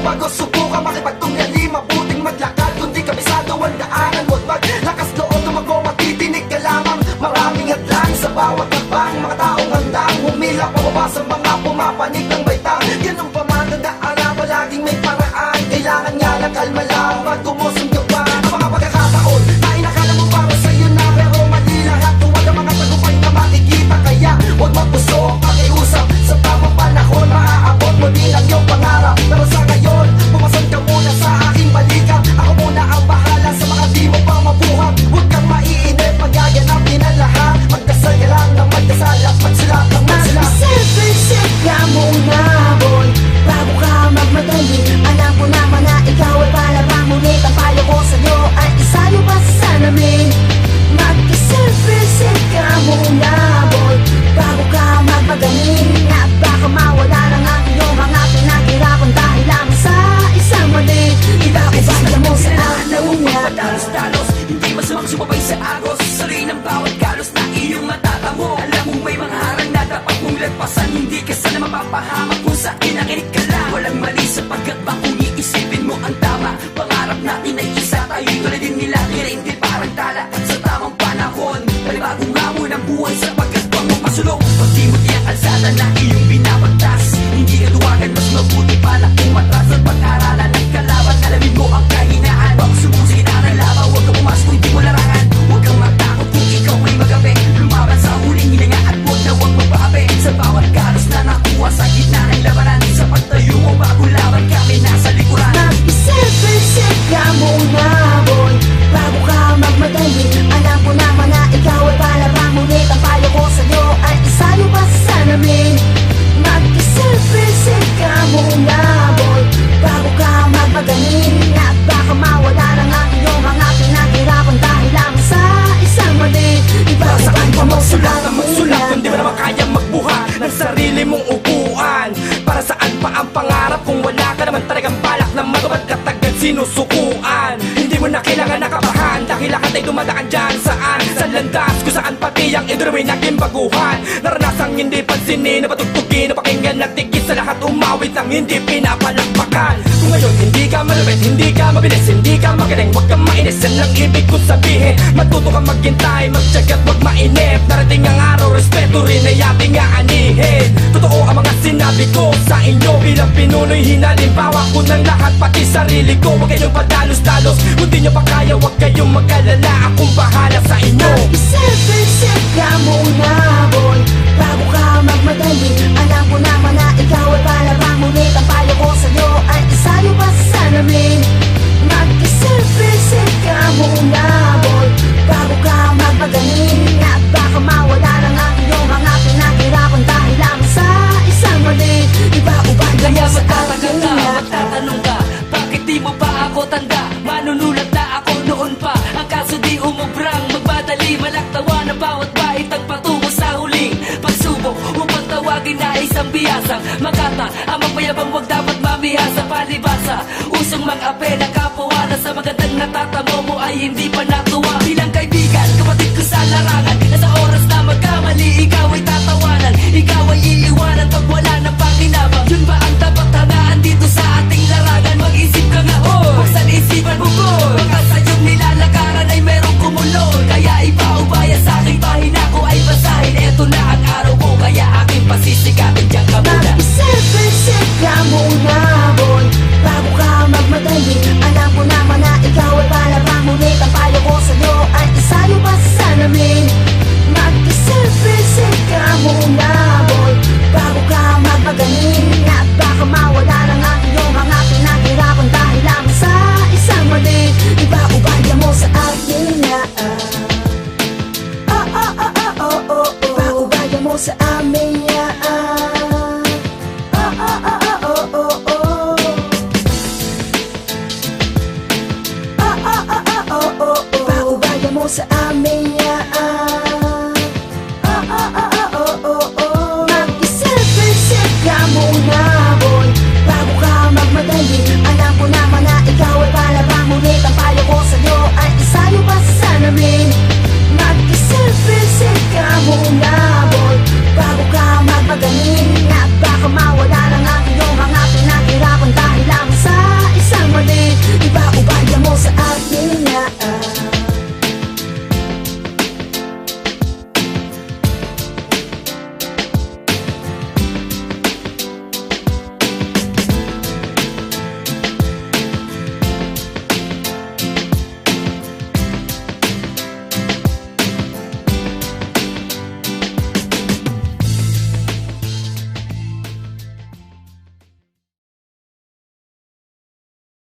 bago subukan makipagtungali, mabuting maglakad. Kundi kabisado ang daanan, huwag maglakas loob, tumago, matitinig ka lamang. Maraming hadlang sa bawat hakbang, mga taong handang humila pababa sa mga pumapanig ng baitang. Ganun pa man ang daanan, palaging may paraan. Kailangan nga lang kalma lang, magkumusong ka pa. Ang mga pagkakataon na inakala mo para sa'yo na, pero mali lahat. Tuwag ang mga tagumpay na makikita, kaya huwag magpuso, pakiusap. Sa tamang panahon, maaabot mo din ang iyong pangarap. Pero sa ngayon, pumasan ka muna sa aking balikan. Ako muna ang bahala sa mga di mo pa mabuhat. Huwag kang maiinip, magaganap din ang lahat. Magdasal ka lang ng magdasal at magsilap ng magsilap. Mag-isip-isip ka muna, boy, bago ka magmadali. Alam ko naman na ikaw ay palabang, ngunit ang payo ko sa'yo ay isayo pa sa salamin. Mag-isip-isip ka muna, boy, bago ka magmagaling. At baka mawala na nga iyong mga pinaghirapan dahil lang sa isang mali. Iba ko ba alam mo sa nauna? Padalos-dalos, hindi masamang sumabay sa agos. Sari ng bawat galos na iyong matatamo. Alam mong may mga harang na dapat mong lagpasan. Hindi ka sana mapapahamak kung saan kinakinig ka lang. Walang mali sapagkat ba kung iisipin mo ang tama. Pangarap natin ay isa, tayo'y tulad din nila. Hindi parang tala at sa tamang panahon. Palibagong hamon ang buhay sapagkat bang mapasulong. Pag di mo tiyang alsada na iyong binabagtas, hindi ka duwagan, mas mabuti pala kung matras at pag-aralan ng kalaban. Alamin mo ang kahinaan, baka subong sa gitna ng laban. Huwag ka pumasok kung hindi mo larangan. Huwag kang matakot kung ikaw ay magabi. Lumaban sa huling hininga at huwag na huwag magpahabi. Sa bawat galos na nakuha sa gitna ng labanan, sa pagtayo mo bago laban kami nasa likuran. Mag-isip-isip ka muna, boy, bago ka magmadali. Alam ko naman na ikaw ay palabang, ngunit ang payo ko sa'yo ay isayo pa sa salamin. Mag-isip-isip ka muna, boy, bago ka magmagaling. At baka mawala na nga iyong mga pinaghirapan dahil lang sa isang mali. Iba Para ko saan ba ka magsulat mo na magsulat kung di mo naman kayang magbuhat ng sarili mong upuan? Para saan pa ang pangarap kung wala ka naman talagang balak na magabat ka tagad sinusukuan? Hindi mo na kailangan nakabahan dahil lahat ay dumadaan dyan saan? Sa landas kung saan pati ang idolo may naging baguhan. Naranasang hindi pansinin, napatugtugin, napakinggan, nagtigis sa lahat, umawit ng hindi pinapalakpakan. Kung ngayon hindi ka malupit, hindi ka mabilis, hindi ka magaling, huwag kang mainis, yan lang ibig ko sabihin. Matuto kang maghintay, magtyagat, wag mainip. Narating ang araw, respeto rin ay ating aanihin. Totoo ang mga sinabi ko sa inyo, bilang pinuno'y hinalimbawa ko ng lahat, pati sarili ko. Huwag kayong padalos-dalos, kung di nyo pa kaya, huwag kayong mag-alala, akong bahala sa inyo. Mag-isip-isip ka muna, boy, bago ka magmadali. Alam ko naman na ikaw ay palabang, ngunit ang payo ko sa'yo ay isayo pa sa salamin. Mag-isip-isip ka muna, boy, bago ka magmagaling. At baka mawala na nga iyong mga pinaghirapan dahil lang sa isang mali. Iba-ubad lang Kaya mo sa magtataka ka, akin. magtatanong ka, bakit di mo pa ako tanda? Manunulat na ako noon pa, ang kaso di umubrang magmadali. Malaktawa na bawat bait ang patungo sa huling pagsubok upang tawagin na isang biyasang makata. Ang magmayabang wag dapat mamihasa, palibasa usong mag-apela